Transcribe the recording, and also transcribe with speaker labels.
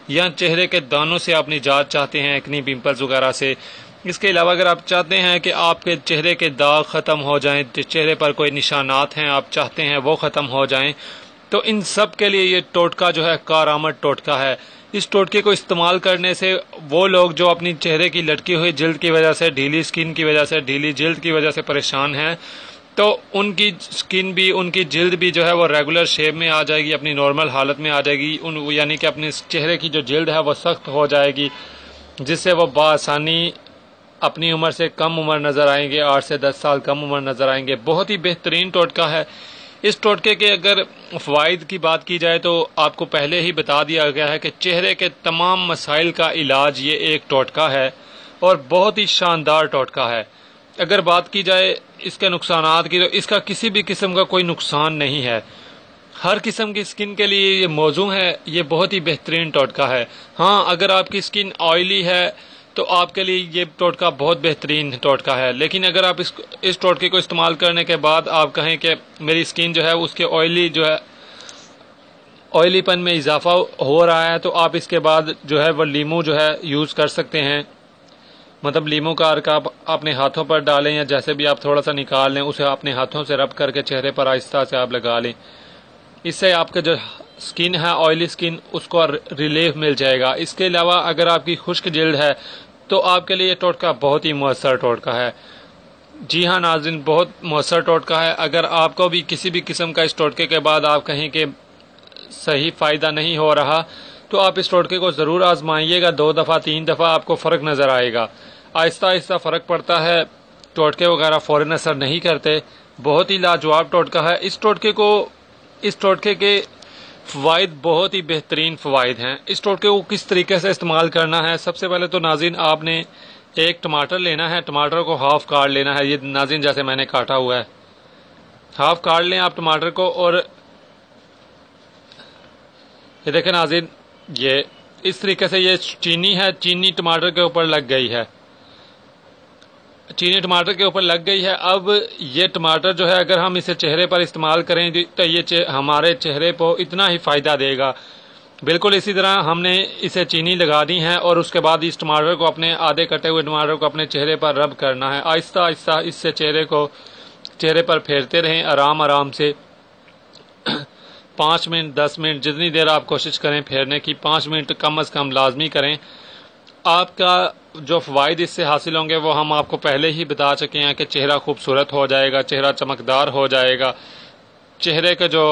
Speaker 1: یا چہرے کے دانوں سے آپ نجات چاہتے ہیں، ایکنی پمپلز وغیرہ سے، اس کے علاوہ اگر آپ چاہتے ہیں کہ آپ کے چہرے کے داغ ختم ہو جائیں، چہرے پر کوئی نشانات ہیں آپ چاہتے ہیں وہ ختم ہو جائیں، تو ان سب کے لیے یہ ٹوٹکا جو ہے کارآمد ٹوٹکا ہے۔ اس ٹوٹکے کو استعمال کرنے سے وہ لوگ جو اپنی چہرے کی لٹکی ہوئی جلد کی وجہ سے، ڈھیلی سکن کی وجہ سے، ڈھیلی جلد کی وجہ سے پریشان ہیں، تو ان کی سکن بھی، ان کی جلد بھی جو ہے وہ ریگولر شیپ میں آ جائے گی، اپنی نارمل حالت میں آ جائے گی، یعنی کہ اپنے چہرے کی جو جلد ہے وہ سخت ہو جائے گی، جس سے وہ بآسانی اپنی عمر سے کم عمر نظر آئیں گے، 8 سے 10 سال کم عمر نظر آئیں گے۔ بہت ہی بہترین ٹوٹکا ہے۔ اس ٹوٹکے کے اگر فوائد کی بات کی جائے تو آپ کو پہلے ہی بتا دیا گیا ہے کہ چہرے کے تمام مسائل کا علاج یہ ایک ٹوٹکا ہے اور بہت ہی شاندار ٹوٹکا ہے۔ اگر بات کی جائے اس کے نقصانات کی تو اس کا کسی بھی قسم کا کوئی نقصان نہیں ہے۔ ہر قسم کی سکن کے لیے یہ موزوں ہے، یہ بہت ہی بہترین ٹوٹکا ہے۔ ہاں، اگر آپ کی سکن آئلی ہے تو آپ کے لیے یہ ٹوٹکا بہت بہترین ٹوٹکا ہے، لیکن اگر آپ اس ٹوٹکے کو استعمال کرنے کے بعد آپ کہیں کہ میری سکن جو ہے اس کے آئلی پن میں اضافہ ہو رہا ہے، تو آپ اس کے بعد جو ہے وہ لیمو جو ہے یوز کر سکتے ہیں۔ مطلب لیمو کا ارک آپ اپنے ہاتھوں پر ڈالیں یا جیسے بھی آپ تھوڑا سا نکال لیں، اسے اپنے ہاتھوں سے رب کر کے چہرے پر آہستہ سے آپ لگا لیں۔ اس سے آپ کا جو سکن ہے، آئلی سکن، اس کو ریلیف مل جائے گا۔ اس کے علاوہ اگر آپ کی خشک جلد ہے تو آپ کے لیے یہ ٹوٹکا بہت ہی مؤثر ٹوٹکا ہے۔ جی ہاں ناظرین، بہت مؤثر ٹوٹکا ہے۔ اگر آپ کو بھی کسی بھی قسم کا اس ٹوٹکے کے بعد آپ کہیں کہ صحیح فائدہ نہیں ہو رہا، تو آپ اس ٹوٹکے کو ضرور آزمائیے گا، 2 دفعہ 3 دفعہ آپ کو فرق نظر آئے گا۔ آہستہ آہستہ فرق پڑتا ہے، ٹوٹکے وغیرہ فوراً اثر نہیں کرتے۔ بہت ہی لاجواب ٹوٹکا ہے۔ اس ٹوٹکے کے فوائد بہت ہی بہترین فوائد ہیں۔ اس ٹوٹکے کو کس طریقے سے استعمال کرنا ہے؟ سب سے پہلے تو ناظرین آپ نے ایک ٹماٹر لینا ہے، ٹماٹر کو ہاف کاٹ لینا ہے، یہ ناظرین جیسے میں نے کاٹا ہوا ہے، ہاف کاٹ لیں آپ ٹماٹر کو۔ اور یہ دیکھیں ناظرین، یہ اس طریقے سے یہ چینی ہے، چینی ٹماٹر کے اوپر لگ گئی ہے، چینی ٹماٹر کے اوپر لگ گئی ہے۔ اب یہ ٹماٹر جو ہے اگر ہم اسے چہرے پر استعمال کریں تو یہ ہمارے چہرے کو اتنا ہی فائدہ دے گا۔ بالکل اسی طرح ہم نے اسے چینی لگانی ہے اور اس کے بعد اس ٹماٹر کو، اپنے آدھے کٹے ہوئے ٹماٹر کو اپنے چہرے پر رب کرنا ہے۔ آہستہ آہستہ اس سے چہرے پر پھیرتے رہیں آرام آرام سے، 5 منٹ 10 منٹ جتنی دیر آپ کوشش کریں پھیرنے کی، 5 منٹ کم از کم لازمی کریں۔ آپ کا جو فوائد اس سے حاصل ہوں گے وہ ہم آپ کو پہلے ہی بتا چکے ہیں کہ چہرہ خوبصورت ہو جائے گا، چہرہ چمکدار ہو جائے گا، چہرے کے جو